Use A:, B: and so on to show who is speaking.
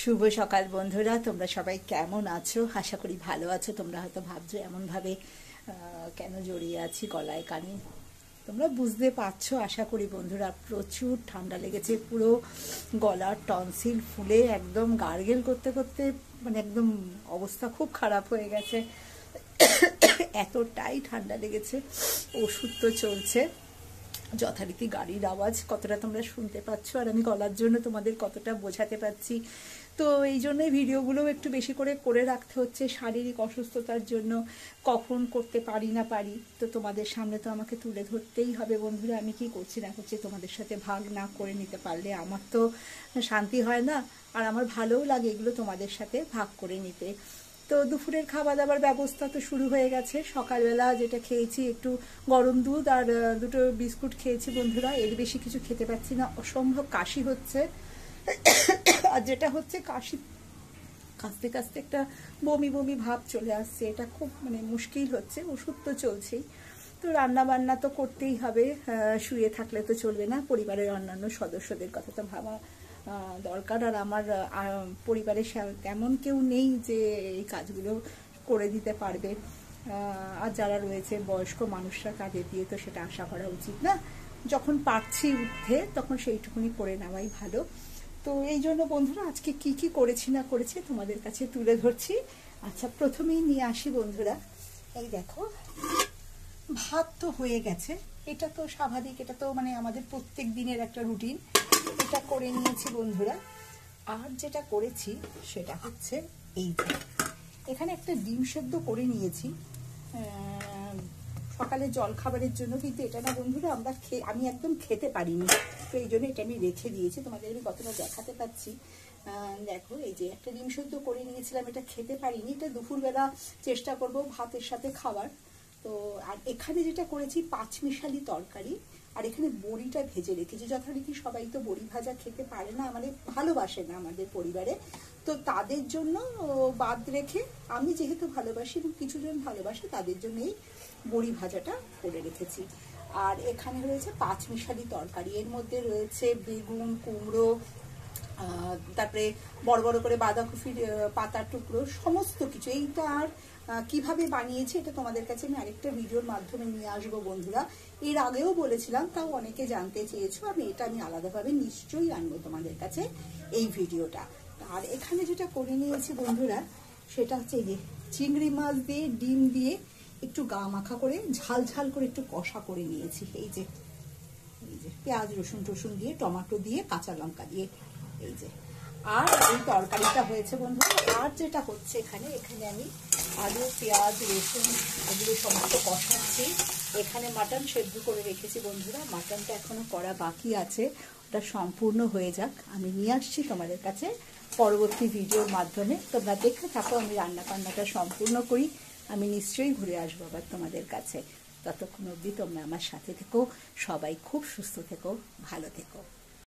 A: শুভ সকাল বন্ধুরা, তোমরা সবাই কেমন আছো? আশা করি ভালো আছো। তোমরা হয়তো ভাবছো এমনভাবে কেন জড়িয়ে আছি গলায় কানে। তোমরা বুঝতে পারছো আশা করি বন্ধুরা, প্রচুর ঠান্ডা লেগেছে। পুরো গলার টনসিল ফুলে একদম গার্গেল করতে করতে মানে একদম অবস্থা খুব খারাপ হয়ে গেছে। এতটাই ঠান্ডা লেগেছে। ওষুধ তো চলছে, যথারীতি গাড়ির আওয়াজ কতটা তোমরা শুনতে পাচ্ছ, আর আমি গলার জন্য তোমাদের কতটা বোঝাতে পারছি। তো এই জন্যই ভিডিওগুলো একটু বেশি করে করে রাখতে হচ্ছে, শারীরিক অসুস্থতার জন্য। কখন করতে পারি না পারি, তো তোমাদের সামনে তো আমাকে তুলে ধরতেই হবে বন্ধুরা। আমি কি করছি না করছি তোমাদের সাথে ভাগ না করে নিতে পারলে আমার তো শান্তি হয় না, আর আমার ভালোও লাগে এগুলো তোমাদের সাথে ভাগ করে নিতে। তো দুপুরের খাওয়া দাবার ব্যবস্থা তো শুরু হয়ে গেছে। সকালবেলা যেটা খেয়েছি, একটু গরম দুধ আর দুটো বিস্কুট খেয়েছি বন্ধুরা। এর বেশি কিছু খেতে পারছি না, অসম্ভব কাশি হচ্ছে। আর যেটা হচ্ছে, কাশতে কাশতে একটা বমি বমি ভাব চলে আসছে। এটা খুব মানে মুশকিল হচ্ছে। ওষুধ তো চলছেই, তো রান্না বান্না তো করতেই হবে, শুয়ে থাকলে তো চলবে না। পরিবারের অন্যান্য সদস্যদের কথা তো ভাবা দরকার। আর আমার পরিবারে তেমন কেউ নেই যে এই কাজগুলো করে দিতে পারবে। আর যারা রয়েছে বয়স্ক মানুষরা, তাদের দিয়ে তো সেটা আশা করা উচিত না। যখন পারছি উঠতে, তখন সেইটুকুনি করে নেওয়াই ভালো। তো এই জন্য বন্ধুরা, আজকে কি কি করেছি না করেছি তোমাদের কাছে তুলে ধরছি। আচ্ছা, প্রথমেই নিয়ে আসি বন্ধুরা, এই দেখো, ভাত তো হয়ে গেছে। এটা তো স্বাভাবিক, এটা তো মানে আমাদের প্রত্যেক দিনের একটা রুটিন। এটা করে নিয়েছি বন্ধুরা। আর যেটা করেছি সেটা হচ্ছে এই যে, এখানে একটা ডিম সেদ্ধ করে নিয়েছি সকালে জল খাবারের জন্য। কিন্তু এটা না বন্ধুরা, আমি একদম খেতে পারিনি, তো এই জন্য এটা আমি রেখে দিয়েছি। তোমাদের আমি কতটা দেখাতে পাচ্ছি দেখো, এই যে একটা ডিম সেদ্ধ করে নিয়েছিলাম, এটা খেতে পারিনি। এটা দুপুরবেলা চেষ্টা করব ভাতের সাথে খাবার। তো আর এখানে যেটা করেছি, পাঁচমিশালি তরকারি। আর এখানে বড়িটা ভেজে রেখেছি। যথারীতি সবাই তো বড়ি ভাজা খেতে পারে না, মানে ভালোবাসে না আমাদের পরিবারে। তো তাদের জন্য বাদ রেখে, আমি যেহেতু ভালোবাসি এবং কিছুজন ভালোবাসে, তাদের জন্য এই বড়ি ভাজাটা করে রেখেছি। আর এখানে রয়েছে পাঁচমিশালি তরকারি। এর মধ্যে রয়েছে বেগুন, কুমড়ো, তারপরে বড় বড় করে বাঁধাকপির পাতার টুকরো, সমস্ত কিছু। এইটা আর কিভাবে বানিয়েছি এটা তোমাদের কাছে আমি আরেকটা ভিডিওর মাধ্যমে নিয়ে আসবো বন্ধুরা। এর আগেও বলেছিলাম, তাও অনেকে জানতে চেয়েছো। আমি আলাদাভাবে নিশ্চয়ই আনবো তোমাদের কাছে এই ভিডিওটা। আর এখানে যেটা করে নিয়েছি বন্ধুরা, সেটা হচ্ছে এই যে চিংড়ি মাছ দিয়ে ডিম দিয়ে একটু গা মাখা করে ঝাল ঝাল করে একটু কষা করে নিয়েছি। এই যে পেঁয়াজ রসুন টসুন দিয়ে, টমেটো দিয়ে, কাঁচা লঙ্কা দিয়ে, এই যে। আর এই তরকারিটা হয়েছে বন্ধুরা। আর যেটা হচ্ছে, এখানে আমি আলু, পেঁয়াজ, রসুন এগুলো সমস্ত কষাচ্ছি। এখানে মাটন সেদ্ধ করে রেখেছি বন্ধুরা। মাটনটা এখনো করা বাকি আছে, ওটা সম্পূর্ণ হয়ে যাক, আমি নিয়ে আসছি তোমাদের কাছে পরবর্তী ভিডিওর মাধ্যমে। তোমরা দেখতে থাকো, আমি রান্না বান্নাটা সম্পূর্ণ করি। আমি নিশ্চয়ই ঘুরে আসবো আবার তোমাদের কাছে। ততক্ষণ অবধি তোমরা আমার সাথে থেকো। সবাই খুব সুস্থ থেকো, ভালো থেকো।